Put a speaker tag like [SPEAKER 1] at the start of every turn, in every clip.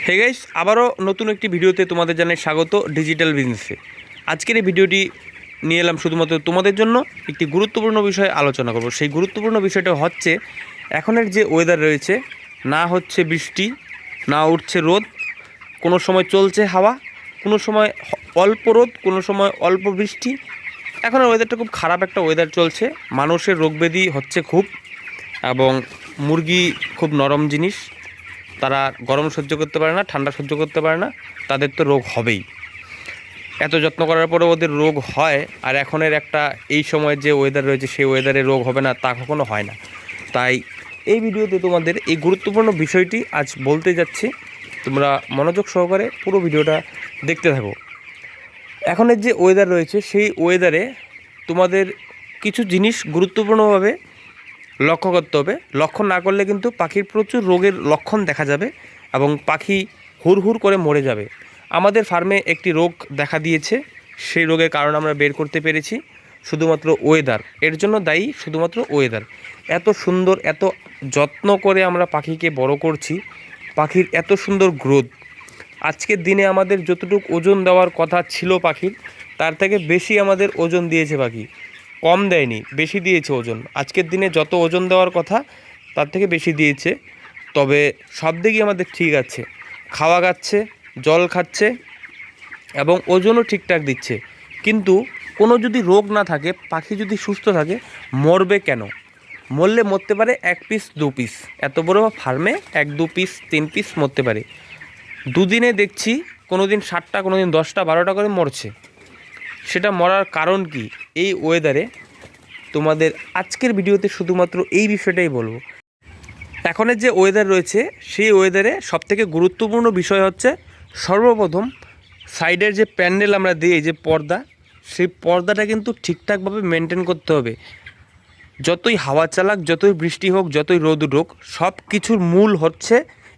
[SPEAKER 1] Hey guys, আবারও নতুন একটি ভিডিওতে তোমাদের জানাই স্বাগত ডিজিটাল বিজনেসে। আজকের এই ভিডিওটি নিয়ে এলাম শুধুমাত্র তোমাদের জন্য একটি গুরুত্বপূর্ণ বিষয়ে আলোচনা করব। সেই গুরুত্বপূর্ণ বিষয়টা হচ্ছে এখনের যে ওয়েদার রয়েছে, না হচ্ছে বৃষ্টি, না উঠছে রোদ, কোনো সময় চলছে হাওয়া, কোনো সময় অল্প রোদ, কোনো সময় অল্প বৃষ্টি। এখনের ওয়েদারটা খুব খারাপ একটা ওয়েদার চলছে। মানুষের রোগব্যাধি হচ্ছে খুব, এবং মুরগি খুব নরম জিনিস, তারা গরম সহ্য করতে পারে না, ঠান্ডা সহ্য করতে পারে না, তাদের তো রোগ হবেই। এত যত্ন করার পরে ওদের রোগ হয়, আর এখনের একটা এই সময় যে ওয়েদার রয়েছে সেই ওয়েদারে রোগ হবে না তা কখনো হয় না। তাই এই ভিডিওতে তোমাদের এই গুরুত্বপূর্ণ বিষয়টি আজ বলতে যাচ্ছি। তোমরা মনোযোগ সহকারে পুরো ভিডিওটা দেখতে থাকো। এখনের যে ওয়েদার রয়েছে সেই ওয়েদারে তোমাদের কিছু জিনিস গুরুত্বপূর্ণভাবে লক্ষ্য করতে হবে। লক্ষ্য না করলে কিন্তু পাখির প্রচুর রোগের লক্ষণ দেখা যাবে এবং পাখি হুড় করে মরে যাবে। আমাদের ফার্মে একটি রোগ দেখা দিয়েছে, সেই রোগের কারণ আমরা বের করতে পেরেছি। শুধুমাত্র ওয়েদার, এর জন্য দায়ী শুধুমাত্র ওয়েদার। এত সুন্দর, এত যত্ন করে আমরা পাখিকে বড় করছি, পাখির এত সুন্দর গ্রোথ। আজকের দিনে আমাদের যতটুকু ওজন দেওয়ার কথা ছিল পাখির, তার থেকে বেশি আমাদের ওজন দিয়েছে পাখি। কম দেয়নি, বেশি দিয়েছে ওজন। আজকের দিনে যত ওজন দেওয়ার কথা তার থেকে বেশি দিয়েছে। তবে সব দিকই আমাদের ঠিক আছে, খাওয়া খাচ্ছে, জল খাচ্ছে এবং ওজনও ঠিকঠাক দিচ্ছে। কিন্তু কোনো যদি রোগ না থাকে, পাখি যদি সুস্থ থাকে, মরবে কেন? মরলে মরতে পারে 1 পিস 2 পিস, এত বড় ফার্মে 1-2 পিস 3 পিস মরতে পারে। দুদিনে দেখছি কোনো দিন 7টা, কোনো দিন 10টা 12টা করে মরছে। সেটা মরার কারণ কি? এই ওয়েদারে তোমাদের আজকের ভিডিওতে শুধুমাত্র এই বিষয়টাই বলবো। এখনের যে ওয়েদার রয়েছে সেই ওয়েদারে সবথেকে গুরুত্বপূর্ণ বিষয় হচ্ছে, সর্বপ্রথম সাইডের যে প্যান্ডেল আমরা দিই, যে পর্দা, সেই পর্দাটা কিন্তু ঠিকঠাকভাবে মেনটেন করতে হবে। যতই হাওয়া চালাক, যতই বৃষ্টি হোক, যতই রোদ উঠুক, সব কিছুর মূল হচ্ছে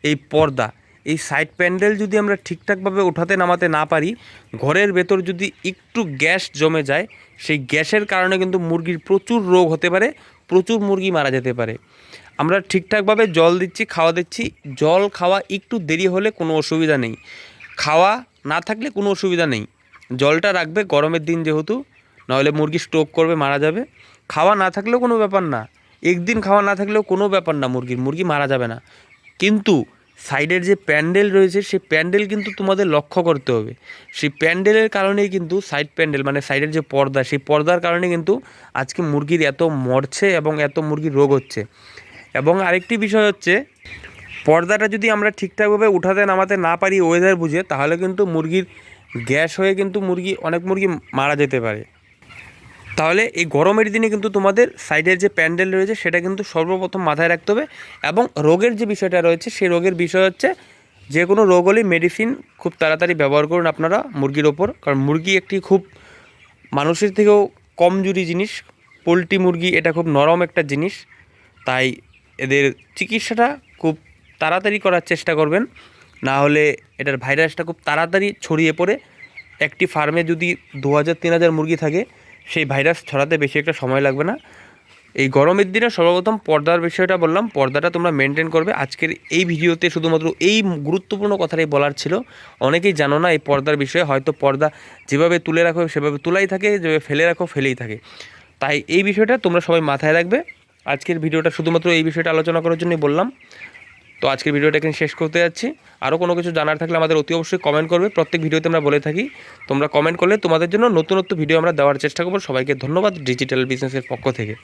[SPEAKER 1] এই পর্দা। এই সাইড প্যান্ডেল যদি আমরা ঠিকঠাকভাবে উঠাতে নামাতে না পারি, ঘরের ভেতর যদি একটু গ্যাস জমে যায়, সেই গ্যাসের কারণে কিন্তু মুরগির প্রচুর রোগ হতে পারে, প্রচুর মুরগি মারা যেতে পারে। আমরা ঠিকঠাকভাবে জল দিচ্ছি, খাওয়া দিচ্ছি, জল খাওয়া একটু দেরি হলে কোনো অসুবিধা নেই, খাওয়া না থাকলে কোনো অসুবিধা নেই। জলটা রাখবে গরমের দিন যেহেতু, নাহলে মুরগি স্ট্রোক করবে, মারা যাবে। খাওয়া না থাকলেও কোনো ব্যাপার না, একদিন খাওয়া না থাকলেও কোনো ব্যাপার না, মুরগি মারা যাবে না। কিন্তু সাইডের যে প্যান্ডেল রয়েছে সেই প্যান্ডেল কিন্তু তোমাদের লক্ষ্য করতে হবে। সেই প্যান্ডেলের কারণেই কিন্তু, সাইড প্যান্ডেল মানে সাইডের যে পর্দা, সেই পর্দার কারণে কিন্তু আজকে মুরগির এত মরছে এবং এত মুরগির রোগ হচ্ছে। এবং আরেকটি বিষয় হচ্ছে, পর্দাটা যদি আমরা ঠিকঠাকভাবে উঠাতে নামাতে না পারি ওয়েদার বুঝে, তাহলে কিন্তু মুরগির গ্যাস হয়ে কিন্তু অনেক মুরগি মারা যেতে পারে। তাহলে এই গরমের দিনে কিন্তু তোমাদের সাইডের যে প্যান্ডেল রয়েছে সেটা কিন্তু সর্বপ্রথম মাথায় রাখতে হবে। এবং রোগের যে বিষয়টা রয়েছে, সেই রোগের বিষয় হচ্ছে, যে কোনো রোগ হলে মেডিসিন খুব তাড়াতাড়ি ব্যবহার করুন আপনারা মুরগির ওপর। কারণ মুরগি একটি খুব মানুষের থেকেও কমজোরি জিনিস। পোলট্রি মুরগি এটা খুব নরম একটা জিনিস, তাই এদের চিকিৎসাটা খুব তাড়াতাড়ি করার চেষ্টা করবেন, না হলে এটার ভাইরাসটা খুব তাড়াতাড়ি ছড়িয়ে পড়ে। একটি ফার্মে যদি 2000-3000 মুরগি থাকে, সেই ভাইরাস ছড়াতে বেশি একটা সময় লাগবে না। এই গরমের দিনে সর্বপ্রথম পর্দার বিষয়টা বললাম, পর্দাটা তোমরা মেনটেন করবে। আজকের এই ভিডিওতে শুধুমাত্র এই গুরুত্বপূর্ণ কথাটাই বলার ছিল। অনেকেই জানো না এই পর্দার বিষয়ে, হয়তো পর্দা যেভাবে তুলে রাখো সেভাবে তুলাই থাকে, যেভাবে ফেলে রাখো ফেলেই থাকে। তাই এই বিষয়টা তোমরা সবাই মাথায় রাখবে। আজকের ভিডিওটা শুধুমাত্র এই বিষয়টা আলোচনা করার জন্যই বললাম। তো আজকের ভিডিওটা এখানে শেষ করতে যাচ্ছি। আরও কোনো কিছু জানার থাকলে আমাদের অতি অবশ্যই কমেন্ট করবে। প্রত্যেক ভিডিওতে আমরা বলে থাকি, তোমরা কমেন্ট করলে তোমাদের জন্য নতুন ভিডিও আমরা দেওয়ার চেষ্টা করবো। সবাইকে ধন্যবাদ ডিজিটাল বিজনেসের পক্ষ থেকে।